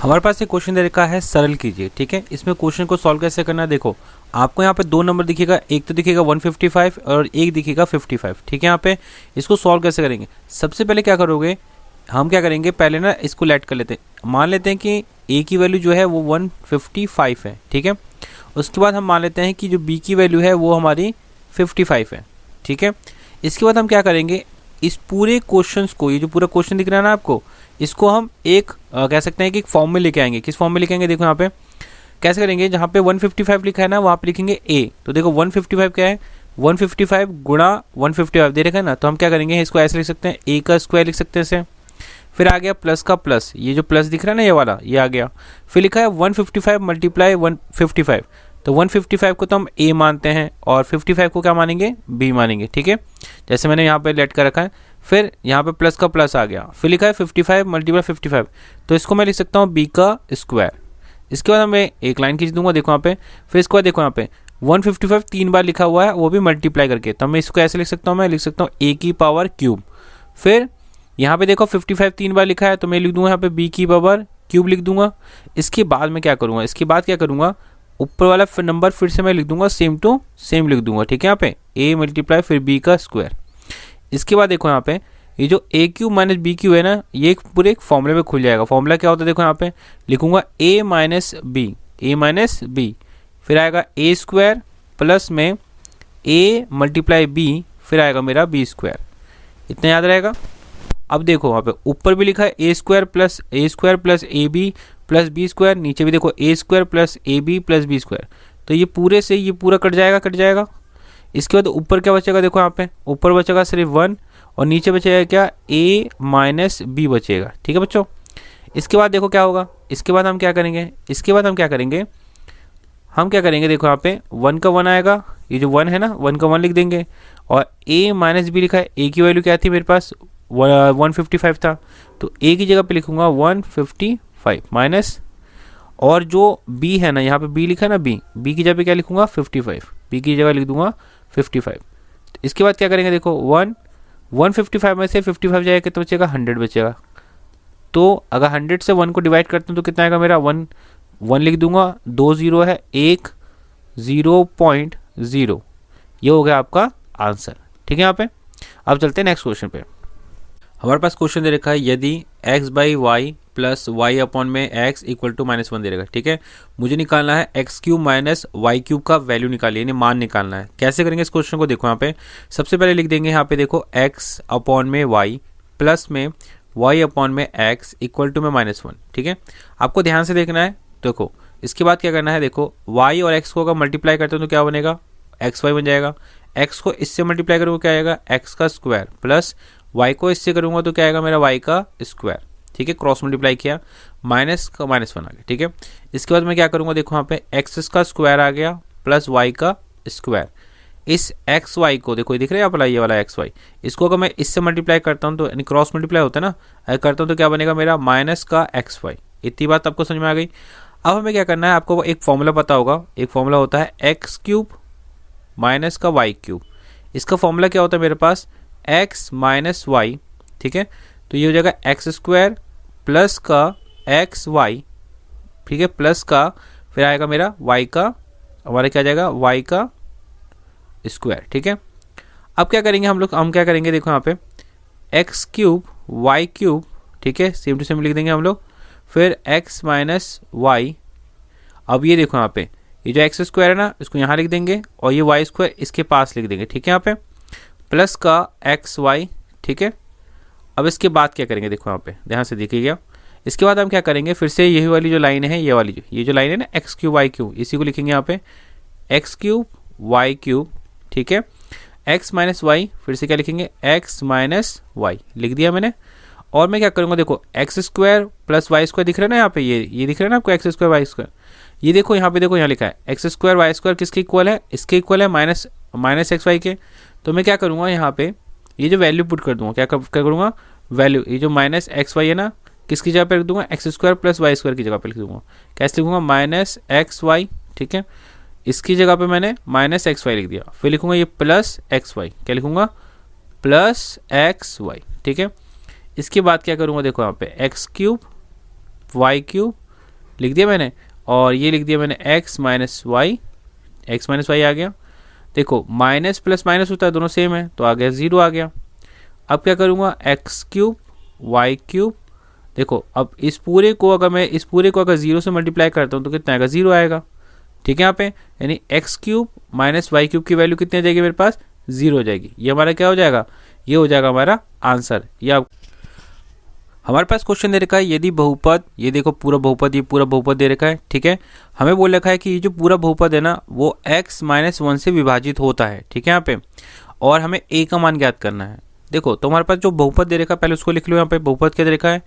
हमारे पास एक क्वेश्चन दे रखा है, सरल कीजिए। ठीक है, इसमें क्वेश्चन को सॉल्व कैसे करना है, देखो आपको यहाँ पे दो नंबर दिखेगा, एक तो दिखेगा 155 और एक दिखेगा 55। ठीक है, यहाँ पे इसको सॉल्व कैसे करेंगे, सबसे पहले क्या करोगे, हम क्या करेंगे, पहले ना इसको लेट कर लेते हैं। मान लेते हैं कि ए की वैल्यू जो है वो 155 है। ठीक है, उसके बाद हम मान लेते हैं कि जो बी की वैल्यू है वो हमारी 55 है। ठीक है, इसके बाद हम क्या करेंगे, इस पूरे क्वेश्चंस को, ये जो पूरा क्वेश्चन दिख रहा है ना आपको, इसको हम एक कह सकते हैं कि एक फॉर्म में लेके आएंगे। किस फॉर्म में लिखेंगे, देखो यहाँ पे कैसे करेंगे, जहाँ पे 155 लिखा है ना वहाँ पे लिखेंगे ए। तो देखो 155 क्या है, 155 गुणा 155 दे रखा है ना, तो हम क्या करेंगे, इसको ऐसे लिख सकते हैं, ए का स्क्वायर लिख सकते हैं इसे। फिर आ गया प्लस का प्लस, ये जो प्लस दिख रहा है ना ये वाला, ये आ गया। फिर लिखा है 155 मल्टीप्लाई 155, तो 155 को तो हम ए मानते हैं और 55 को क्या मानेंगे, बी मानेंगे। ठीक है, जैसे मैंने यहाँ पे लेट कर रखा है। फिर यहाँ पे प्लस का प्लस आ गया, फिर लिखा है 55 मल्टीप्लाई 55, तो इसको मैं लिख सकता हूँ बी का स्क्वायर। इसके बाद मैं एक लाइन खींच दूंगा, देखो यहाँ पे। फिर इसके बाद देखो यहाँ पे 155 तीन बार लिखा हुआ है, वो भी मल्टीप्लाई करके, तो मैं इसको ऐसे लिख सकता हूँ, मैं लिख सकता हूँ ए की पावर क्यूब। फिर यहाँ पे देखो 55 तीन बार लिखा है, तो मैं लिख दूंगा यहाँ पे बी की पावर क्यूब लिख दूंगा। इसके बाद मैं क्या करूँगा, इसके बाद क्या करूँगा, ऊपर वाला नंबर फिर से मैं लिख दूंगा सेम टू सेम लिख दूंगा। ठीक है, यहाँ पे ए मल्टीप्लाई फिर बी का स्क्वायर। इसके बाद देखो यहाँ पे ये जो ए क्यू माइनस बी क्यू है ना, ये पूरे एक फॉर्मूले में खुल जाएगा। फॉर्मूला क्या होता है, देखो यहाँ पे लिखूंगा ए माइनस बी, फिर आएगा ए स्क्वायर प्लस में ए मल्टीप्लाई बी, फिर आएगा मेरा बी स्क्वायर। इतना याद रहेगा। अब देखो वहाँ पे ऊपर भी लिखा है A square plus A B plus B square, नीचे भी देखो A square plus A B plus B square. तो ये पूरे से ये पूरा कट जाएगा। इसके बाद ऊपर क्या बचेगा, देखो यहाँ पे ऊपर बचेगा सिर्फ 1 और नीचे बचेगा क्या, ए माइनस बी बचेगा। ठीक है बच्चों, इसके बाद देखो क्या होगा, इसके बाद हम क्या करेंगे, देखो यहाँ पे 1 का 1 आएगा, ये जो 1 है ना 1 का 1 लिख देंगे। और ए माइनस बी लिखा है, ए की वैल्यू क्या थी मेरे पास 155 था, तो ए की जगह पे लिखूंगा 155 माइनस, और जो बी है ना यहाँ पे बी लिखा है ना, बी की जगह पे क्या लिखूंगा 55, बी की जगह लिख दूंगा 55। इसके बाद क्या करेंगे, देखो 155 में से 55 जाएगा कितना बचेगा, 100 बचेगा। तो अगर 100 से 1 को डिवाइड करते हैं तो कितना आएगा मेरा 1 लिख दूंगा, 2 0 है, 1 0.0, ये हो गया आपका आंसर। ठीक है, यहाँ पे अब चलते हैं नेक्स्ट क्वेश्चन पे। हमारे पास क्वेश्चन दे रखा है, यदि x by y plus y upon में x इक्वल टू -1 दे रखा है। ठीक है, मुझे निकालना है x cube minus y cube का वैल्यू निकालिए, यानी मान निकालना है। कैसे करेंगे इस क्वेश्चन को, देखो यहाँ पे सबसे पहले लिख देंगे यहाँ पे देखो x अपॉन में y प्लस में y अपॉन में x इक्वल टू में -1। ठीक है, आपको ध्यान से देखना है। देखो इसके बाद क्या करना है, देखो y और x को अगर मल्टीप्लाई करते हो तो क्या बनेगा, एक्स वाई बन जाएगा। x को इससे मल्टीप्लाई करूँगा क्या आएगा, x का स्क्वायर प्लस y को इससे करूँगा तो क्या आएगा मेरा y का स्क्वायर। ठीक है, क्रॉस मल्टीप्लाई किया, माइनस का -1 आ गया। ठीक है, इसके बाद मैं क्या करूँगा, देखो यहाँ पे x का स्क्वायर आ गया प्लस y का स्क्वायर। इस एक्स वाई को देखो, ये दिख रहा है आप, ये वाला एक्स वाई, इसको अगर मैं इससे मल्टीप्लाई करता हूँ तो यानी क्रॉस मल्टीप्लाई होता है ना, अगर करता हूँ तो क्या बनेगा मेरा माइनस का एक्स वाई। इतनी बात आपको समझ में आ गई। अब हमें क्या करना है, आपको एक फॉर्मूला पता होगा, एक फॉर्मूला होता है एक्स क्यूब माइनस का वाई क्यूब। इसका फॉर्मूला क्या होता है मेरे पास, एक्स माइनस वाई। ठीक है, तो ये हो जाएगा एक्स स्क्वायर प्लस का एक्स वाई। ठीक है, प्लस का फिर आएगा मेरा वाई का, हमारा क्या जाएगा वाई का स्क्वायर। ठीक है, अब क्या करेंगे हम क्या करेंगे, देखो यहाँ पे एक्स क्यूब वाई क्यूब। ठीक है, सेम टू सेम लिख देंगे हम लोग, फिर एक्स माइनस वाई। अब ये देखो यहाँ पे ये जो एक्स स्क्वायर है ना, इसको यहाँ लिख देंगे और ये वाई स्क्वायर इसके पास लिख देंगे। ठीक है, यहाँ पे प्लस का एक्स वाई। ठीक है, अब इसके बाद क्या करेंगे, देखो यहाँ पे ध्यान से देखिएगा। इसके बाद हम क्या करेंगे, फिर से यही वाली जो लाइन है, ये जो लाइन है ना एक्स क्यूब वाई क्यूब, इसी को लिखेंगे यहाँ पे एक्स क्यूब वाई क्यूब। ठीक है, एक्स माइनस वाई, फिर से क्या लिखेंगे एक्स माइनस वाई लिख दिया मैंने। और मैं क्या करूँगा, देखो x square plus y square दिख रहा है ना यहाँ पे, ये दिख रहा है ना आपको एक्स स्क्वायर वाई स्क्वायर। ये देखो यहाँ पे देखो, यहाँ लिखा है एक्स स्क्वायर वाई स्क्वायर किसके इक्वल है, इसके इक्वल है माइनस एक्स वाई के। तो मैं क्या करूँगा, यहाँ पे ये जो वैल्यू पुट कर दूँगा, क्या करूँगा वैल्यू, ये जो माइनस एक्स वाई है ना, किसकी जगह पे लिख दूँगा, x square plus y square की जगह पे लिख दूँगा। कैसे लिखूँगा, माइनस एक्स वाई। ठीक है, इसकी जगह पे मैंने माइनस एक्स वाई लिख दिया, फिर लिखूँगा ये प्लस एक्स वाई, क्या लिखूँगा प्लस एक्स वाई। ठीक है, इसके बाद क्या करूँगा, देखो यहाँ पे एक्स क्यूब वाई क्यूब लिख दिया मैंने, और ये लिख दिया मैंने x minus Y, X minus Y आ गया। देखो माइनस प्लस माइनस होता है, दोनों सेम है, तो आ गया 0 आ गया। अब क्या करूँगा, एक्स क्यूब वाई क्यूब, देखो अब इस पूरे को अगर 0 से मल्टीप्लाई करता हूँ तो कितना आएगा, 0 आएगा। ठीक है यहाँ पे, यानी x cube minus y cube की वैल्यू कितनी आ जाएगी मेरे पास, 0 हो जाएगी। ये हमारा क्या हो जाएगा, ये हो जाएगा हमारा आंसर। ये आप हमारे पास क्वेश्चन दे रखा है यदि बहुपद, ये देखो पूरा बहुपद, ये पूरा बहुपद दे रखा है। ठीक है, हमें बोल रखा है कि ये जो पूरा बहुपद है ना वो x माइनस 1 से विभाजित होता है। ठीक है यहाँ पे, और हमें a का मान ज्ञात करना है। देखो तो हमारे पास जो बहुपद दे रखा है पहले उसको लिख लो। यहाँ पे बहुपद क्या दे रखा है,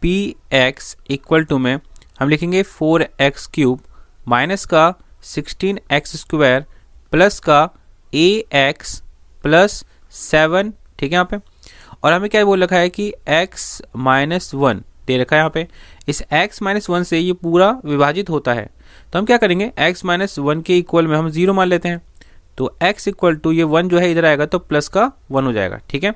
px इक्वल टू में हम लिखेंगे 4x क्यूब माइनस का 16x स्क्वायर प्लस का ax प्लस 7। ठीक है यहाँ पे, और हमें क्या बोल रखा है कि x माइनस 1 दे रखा है यहाँ पे, इस x माइनस 1 से ये पूरा विभाजित होता है। तो हम क्या करेंगे, x माइनस 1 के इक्वल में हम 0 मान लेते हैं, तो x इक्वल टू ये 1 जो है इधर आएगा तो प्लस का 1 हो जाएगा। ठीक है,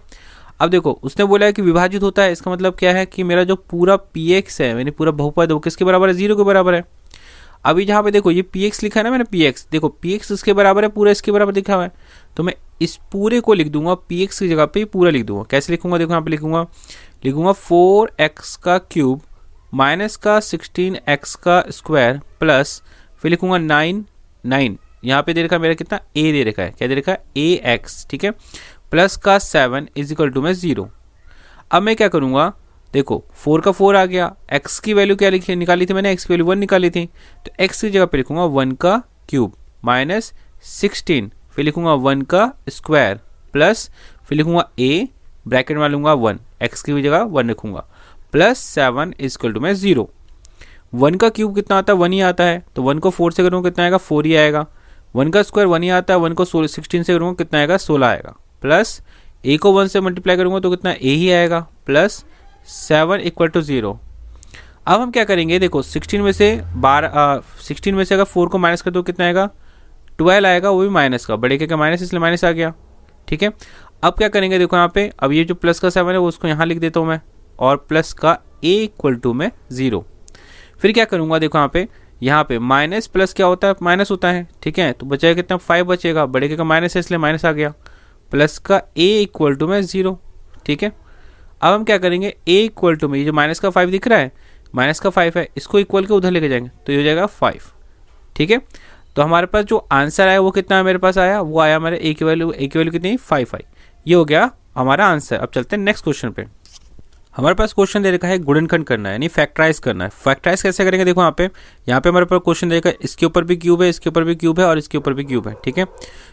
अब देखो उसने बोला है कि विभाजित होता है, इसका मतलब क्या है कि मेरा जो पूरा px है यानी पूरा बहुपद वो किसके बराबर है, 0 के बराबर है। अभी जहाँ पे देखो ये px लिखा है ना मैंने, px देखो px इसके बराबर है, पूरा इसके बराबर लिखा हुआ है, तो मैं इस पूरे को लिख दूंगा px की जगह पे पूरा लिख दूंगा। कैसे लिखूंगा, देखो यहाँ पे लिखूंगा 4x का क्यूब माइनस का 16x का स्क्वायर प्लस फिर लिखूंगा 9 यहाँ पे दे रखा है मेरा कितना, a दे रखा है, क्या दे रखा है ax। ठीक है, प्लस का 7 इज इक्वल टू में 0। अब मैं क्या करूँगा, देखो 4 का 4 आ गया, x की वैल्यू क्या निकाली थी मैंने, x की वैल्यू 1 निकाली थी, तो x की जगह पे लिखूंगा 1 का क्यूब माइनस 16, फिर लिखूंगा 1 का स्क्वायर प्लस फिर लिखूंगा a ब्रैकेट में लूंगा 1, x की जगह 1 लिखूंगा प्लस 7 इक्वल टू में 0। 1 का क्यूब कितना आता है, 1 ही आता है, तो 1 को 4 से करूँगा कितना आएगा, 4 ही आएगा। 1 का स्क्वायर 1 ही आता है, 1 को 16 से करूँगा कितना आएगा, 16 आएगा, प्लस a को 1 से मल्टीप्लाई करूँगा तो कितना a ही आएगा, प्लस 7 इक्वल टू 0। अब हम क्या करेंगे, देखो 16 में से अगर 4 को माइनस कर दो कितना आएगा, 12 आएगा, वो भी माइनस का, बड़े के माइनस इसलिए माइनस आ गया। ठीक है, अब क्या करेंगे, देखो यहाँ पे अब ये जो प्लस का 7 है वो उसको यहाँ लिख देता हूँ मैं, और प्लस का a इक्वल टू में 0। फिर क्या करूँगा, देखो यहाँ पे माइनस प्लस क्या होता है, माइनस होता है। ठीक है, तो बचेगा कितना, 5 बचेगा, बड़े के माइनस है इसलिए माइनस आ गया, प्लस का a इक्वल टू में 0। ठीक है, अब हम क्या करेंगे, a इक्वल टू में ये जो माइनस का 5 दिख रहा है, माइनस का 5 है, इसको इक्वल के उधर लेके जाएंगे तो ये हो जाएगा 5। ठीक है, तो हमारे पास जो आंसर आया वो कितना मेरे पास आया, वो आया हमारे a की वैल्यू कितनी, 5 आई। ये हो गया हमारा आंसर। अब चलते हैं नेक्स्ट क्वेश्चन पे। हमारे पास क्वेश्चन दे रखा है गुणनखंड करना है यानी फैक्टराइज करना है। फैक्टराइज कैसे करेंगे, देखो यहाँ पे हमारे पास क्वेश्चन दे रखा है, इसके ऊपर भी क्यूब है, इसके ऊपर भी क्यूब है और इसके ऊपर भी क्यूब है। ठीक है,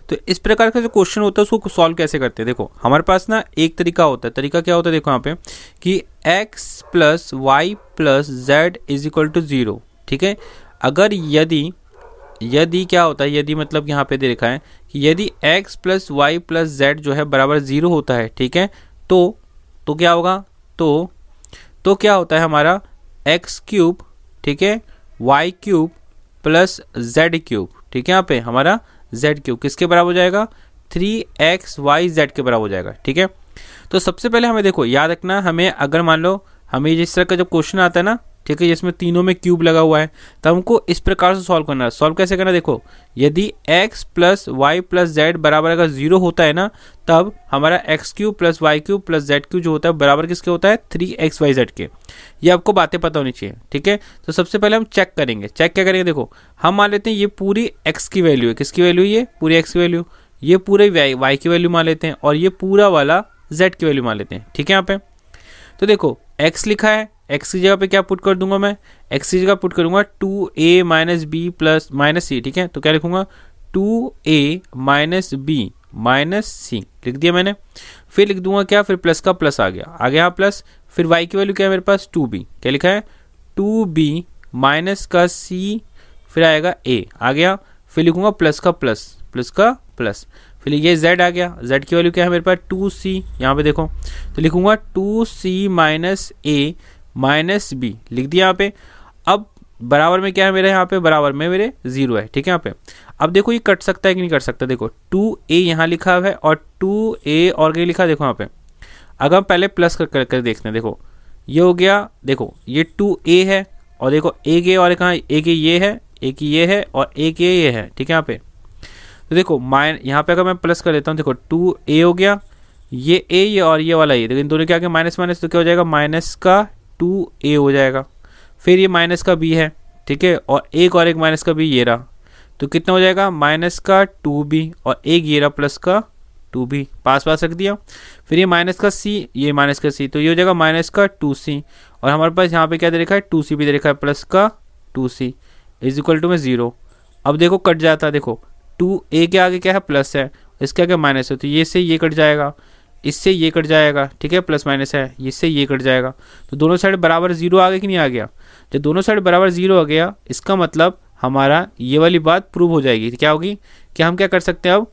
तो इस प्रकार का जो क्वेश्चन होता है उसको सॉल्व कैसे करते हैं, देखो हमारे पास ना एक तरीका होता है। तरीका क्या होता है, देखो यहाँ पे कि x plus y plus z is equal to 0। ठीक है, अगर यदि क्या होता है, यदि मतलब यहाँ पे दे रखा है कि यदि x plus y plus z जो है बराबर 0 होता है। ठीक है, तो क्या होगा, तो क्या होता है हमारा x क्यूब, ठीक है, y cube plus z cube. ठीक है, यहाँ पे हमारा z क्यूब किसके बराबर हो जाएगा, 3xyz के बराबर हो जाएगा। ठीक है, तो सबसे पहले हमें देखो याद रखना, हमें अगर मान लो हमें जिस तरह का जब क्वेश्चन आता है ना, ठीक है, जिसमें तीनों में क्यूब लगा हुआ है, तो हमको इस प्रकार से सॉल्व करना है। सॉल्व कैसे करना है, देखो यदि x plus y plus z बराबर अगर 0 होता है ना, तब हमारा x cube plus y cube plus z cube जो होता है बराबर किसके होता है, 3xyz के। ये आपको बातें पता होनी चाहिए। ठीक है, तो सबसे पहले हम चेक करेंगे। चेक क्या करेंगे, देखो हम मान लेते हैं ये पूरी x की वैल्यू है, किसकी वैल्यू, ये पूरी x की वैल्यू, ये पूरे y की वैल्यू मान लेते हैं और ये पूरा वाला z की वैल्यू मान लेते हैं। ठीक है, यहाँ पे तो देखो x लिखा है, x की जगह पे क्या पुट कर दूंगा मैं, x की जगह पुट करूंगा 2a minus B plus minus C. ठीक है, तो क्या लिखूंगा 2a माइनस बी माइनस सी लिख दिया मैंने। फिर लिख दूंगा क्या, फिर प्लस का प्लस आ गया यहाँ प्लस, फिर y की वैल्यू क्या है मेरे पास 2b, क्या लिखा है 2b माइनस का c, फिर आएगा a आ गया, फिर लिखूंगा प्लस का प्लस, फिर ये z आ गया, z की वैल्यू क्या है मेरे पास 2c, यहाँ पे देखो तो लिखूंगा 2c minus a minus B लिख दिया यहाँ पे। अब बराबर में क्या है मेरे, यहाँ पे बराबर में मेरे 0 है। ठीक है, यहाँ पे अब देखो ये कट सकता है कि नहीं कट सकता, देखो 2a यहाँ लिखा हुआ है और 2a और क्या लिखा है, देखो यहाँ पे अगर हम पहले प्लस कर देखते हैं, देखो ये हो गया, देखो ये 2a है और देखो एक ये और एक ये है, एक ये है और एक ये है, ठीक है यहाँ पे। तो देखो यहाँ पे अगर मैं प्लस कर देता हूँ, देखो 2a हो गया, ये a ये और ये वाला ये, देखो इन दोनों के आगे माइनस माइनस तो क्या हो जाएगा, माइनस का 2a हो जाएगा। फिर ये माइनस का b है, ठीक है, और एक माइनस का b ये रहा, तो कितना हो जाएगा, माइनस का 2b और एक ये रहा प्लस का 2b, पास पास रख दिया। फिर ये माइनस का c, ये माइनस का c, तो ये हो जाएगा माइनस का 2c, और हमारे पास यहाँ पे क्या दे रखा है, 2c भी दे रखा है, प्लस का 2c इज इक्वल टू में 0। अब देखो कट जाता है, देखो 2a के आगे क्या है, प्लस है, इसके आगे माइनस है, तो ये से ये कट जाएगा, इससे ये कट जाएगा, ठीक है, प्लस माइनस है, इससे ये कट जाएगा, तो दोनों साइड बराबर 0 आ गया कि नहीं आ गया। जब दोनों साइड बराबर 0 आ गया, इसका मतलब हमारा ये वाली बात प्रूव हो जाएगी। क्या होगी कि हम क्या कर सकते हैं, अब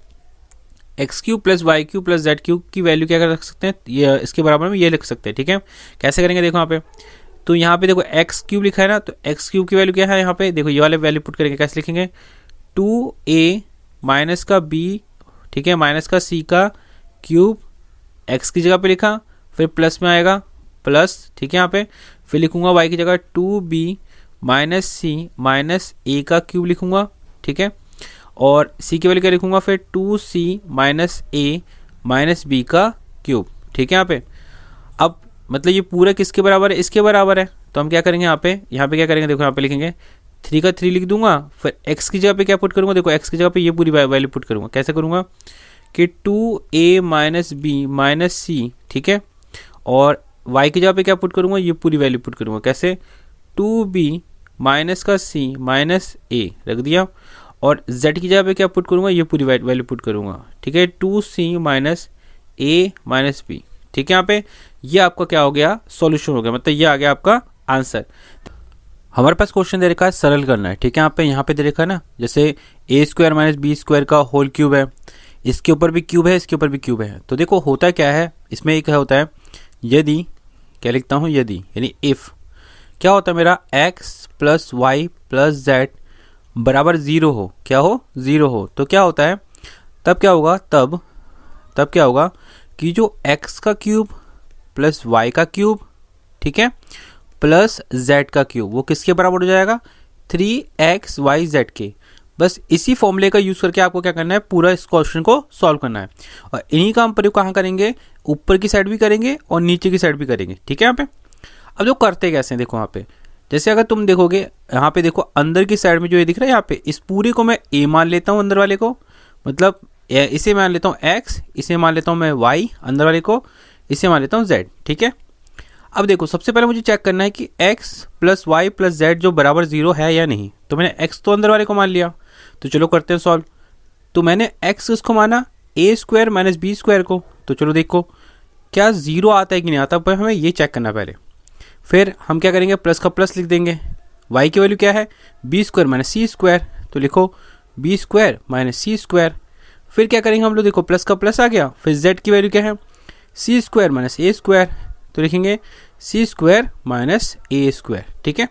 x cube plus y cube plus z cube की वैल्यू क्या कर रख सकते हैं, ये इसके बराबर में ये लिख सकते हैं, ठीक है। कैसे करेंगे देखो यहाँ पे, तो यहाँ पे देखो एक्स क्यूब लिखा है ना, तो एक्स क्यूब की वैल्यू क्या है, यहाँ पे देखो ये वाले वैल्यू पुट करेंगे, कैसे लिखेंगे, 2a माइनस का b, ठीक है, माइनस का c का क्यूब, x की जगह पे लिखा, फिर प्लस में आएगा प्लस, ठीक है यहाँ पे, फिर लिखूंगा y की जगह 2b minus c minus a का क्यूब लिखूंगा, ठीक है, और c की वैल्यू क्या लिखूंगा, फिर 2c minus a minus b का क्यूब, ठीक है यहाँ पे। अब मतलब ये पूरा किसके बराबर है, इसके बराबर है, तो हम क्या करेंगे यहाँ पे क्या करेंगे, देखो यहाँ पे लिखेंगे 3 का 3 लिख दूंगा, फिर x की जगह पे क्या पुट करूंगा, देखो x की जगह पे ये पूरी वैल्यू पुट करूंगा। कैसे करूंगा कि 2a minus b minus c, ठीक है, और y की जगह पे क्या पुट करूंगा, ये पूरी वैल्यू पुट करूंगा। कैसे, 2b माइनस का c माइनस a रख दिया, और z की जगह पे क्या पुट करूंगा, ये पूरी वैल्यू पुट करूंगा, ठीक है, 2c minus a minus b, ठीक है। यहाँ पे ये आपका क्या हो गया, सॉल्यूशन हो गया, मतलब ये आ गया आपका आंसर। हमारे पास क्वेश्चन दे रखा है सरल करना है, ठीक है, यहाँ पे दे रखा है ना, जैसे a square minus b square का होल क्यूब है, इसके ऊपर भी क्यूब है, इसके ऊपर भी क्यूब है। तो देखो होता क्या है इसमें, एक होता है यदि, क्या लिखता हूँ, यदि यानी इफ़, क्या होता है मेरा x plus y plus z बराबर 0 हो, क्या हो, 0 हो, तो क्या होता है, तब क्या होगा, तब क्या होगा कि जो x का क्यूब प्लस y का क्यूब, ठीक है, प्लस z का क्यूब, वो किसके बराबर हो जाएगा, 3xyz के। बस इसी फॉर्मूले का यूज़ करके आपको क्या करना है, पूरा इस क्वेश्चन को सॉल्व करना है, और इन्हीं का हम प्रयोग कहाँ करेंगे, ऊपर की साइड भी करेंगे और नीचे की साइड भी करेंगे, ठीक है। यहाँ पे अब जो करते कैसे हैं, देखो यहाँ पे, जैसे अगर तुम देखोगे यहाँ पे, देखो अंदर की साइड में जो ये दिख रहा है, यहाँ पे इस पूरे को मैं a मान लेता हूँ, अंदर वाले को, मतलब इसे मान लेता हूँ x, इसे मान लेता हूँ मैं y, अंदर वाले को इसे मान लेता हूँ z, ठीक है। अब देखो सबसे पहले मुझे चेक करना है कि x plus y plus z जो बराबर 0 है या नहीं। तो मैंने x तो अंदर वाले को मान लिया, तो चलो करते हैं सॉल्व। तो मैंने x किसको माना, a square minus b square को, तो चलो देखो क्या 0 आता है कि नहीं आता, पर हमें ये चेक करना पहले। फिर हम क्या करेंगे, प्लस का प्लस लिख देंगे, y की वैल्यू क्या है, B square minus C square, तो लिखो B square minus C square. फिर क्या करेंगे हम लोग, देखो प्लस का प्लस आ गया, फिर z की वैल्यू क्या है, सी स्क्वायर माइनस ए स्क्वायर, तो लिखेंगे सी स्क्वायर माइनस ए स्क्वायर, ठीक है।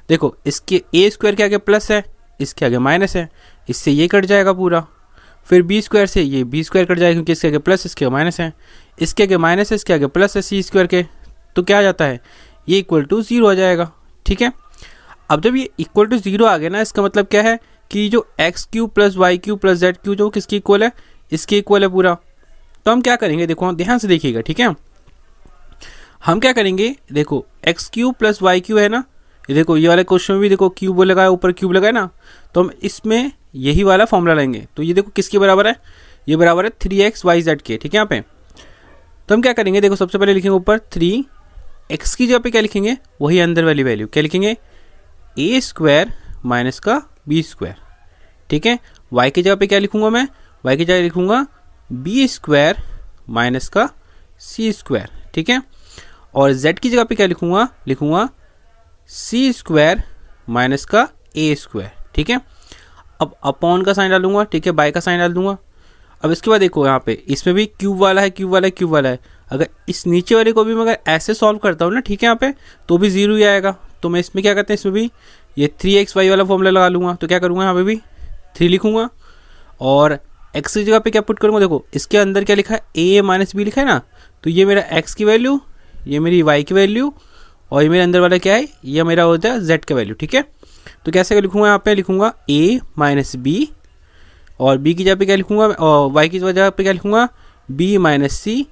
देखो इसके ए स्क्वायर के आगे प्लस है, इसके आगे माइनस है, इससे ये कट जाएगा पूरा। फिर बी स्क्वायर से ये बी स्क्वायर कट जाएगा, क्योंकि इसके आगे प्लस, इसके आगे माइनस है, इसके आगे माइनस है, इसके आगे प्लस है सी स्क्वायर के, तो क्या आ जाता है, ये इक्वल टू 0 आ जाएगा, ठीक है। अब जब ये इक्वल टू 0 आ गया ना, इसका मतलब क्या है कि जो x cube plus y cube plus z cube जो किसकी इक्वल है, इसके इक्वल है पूरा। तो हम क्या करेंगे, देखो ध्यान से देखिएगा, ठीक है। हम क्या करेंगे, देखो x cube plus y cube है ना, ये देखो ये वाले क्वेश्चन में भी देखो क्यूब लगाया, ऊपर क्यूब लगाया ना, तो हम इसमें यही वाला फॉर्मूला लेंगे। तो ये देखो किसके बराबर है, ये बराबर है 3xyz के, ठीक है यहाँ पे। तो हम क्या करेंगे, देखो सबसे पहले लिखेंगे ऊपर 3x की जगह पे क्या लिखेंगे, वही अंदर वाली वैल्यू क्या लिखेंगे, ए स्क्वायर माइनस का बी स्क्वायर, ठीक है। y की जगह पे क्या लिखूंगा मैं, y की जगह लिखूंगा बी स्क्वायर माइनस का सी स्क्वायर, ठीक है। और z की जगह पे क्या लिखूंगा, लिखूंगा सी स्क्वायर माइनस का ए स्क्वायर, ठीक है। अब अपॉन का साइन डालूंगा, ठीक है, बाय का साइन डाल दूंगा। अब इसके बाद देखो यहाँ पे इसमें भी क्यूब वाला है, क्यूब वाला है, क्यूब वाला है। अगर इस नीचे वाले को भी मैं अगर ऐसे सॉल्व करता हूँ ना, ठीक है, यहाँ पे तो भी 0 ही आएगा। तो मैं इसमें क्या करते हैं, इसमें भी ये 3xy वाला फॉर्मूला लगा लूँगा। तो क्या करूँगा, यहाँ पे भी 3 लिखूँगा और x की जगह पे क्या पुट करूँगा, देखो इसके अंदर क्या लिखा है, a माइनस बी लिखा है ना, तो ये मेरा x की वैल्यू, ये मेरी y की वैल्यू और ये मेरे अंदर वाला क्या है, ये मेरा होता है z का वैल्यू। ठीक है, तो कैसे लिखूंगा, यहाँ पे लिखूंगा a माइनस बी, और b की जगह पे क्या लिखूंगा, और y की जगह पे क्या लिखूंगा, b माइनस सी,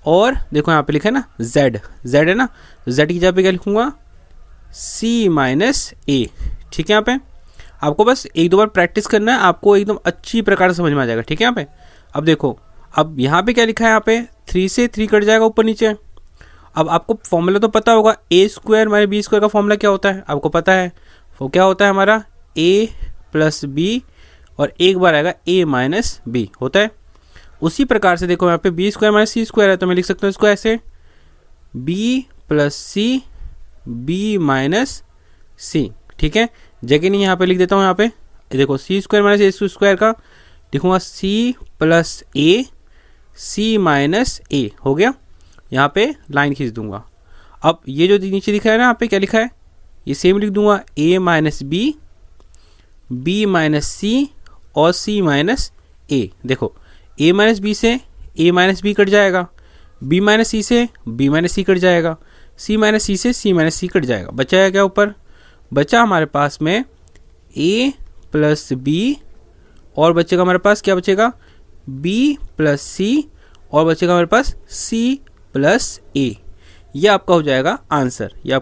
और देखो यहाँ पे लिखा है ना z है ना, z की जगह पे क्या लिखूंगा, c माइनस a। ठीक है, यहाँ पे आपको बस एक दो बार प्रैक्टिस करना है, आपको एकदम अच्छी प्रकार से समझ में आ जाएगा। ठीक है, यहाँ पे अब देखो, अब यहाँ पे क्या लिखा है, यहाँ पे 3 से 3 कट जाएगा ऊपर नीचे। अब आपको फॉर्मूला तो पता होगा, a square minus b square का फॉर्मूला क्या होता है, आपको पता है। वो क्या होता है हमारा a प्लस बी, और एक बार आएगा a माइनस बी होता है। उसी प्रकार से देखो यहाँ पे B square minus C square है, तो मैं लिख सकता हूँ इसको ऐसे, b plus C B minus C. ठीक है, जगह नहीं यहाँ पे लिख देता हूँ, यहाँ पे देखो सी स्क्वायर माइनस ए स्क्वायर का लिखूंगा सी प्लस ए सी माइनस ए, हो गया। यहाँ पे लाइन खींच दूंगा। अब ये जो नीचे लिखा है ना, यहाँ पे क्या लिखा है, ये सेम लिख दूंगा, a minus B, B minus C, और c माइनस ए। देखो a माइनस बी से a माइनस बी कट जाएगा, b माइनस सी से b माइनस सी कट जाएगा, c माइनस सी से c माइनस सी कट जाएगा। बचा है क्या ऊपर, बचा हमारे पास में a प्लस बी, और बचेगा हमारे पास क्या बचेगा, b प्लस सी, और बचेगा हमारे पास c प्लस ए। ये आपका हो जाएगा आंसर। ये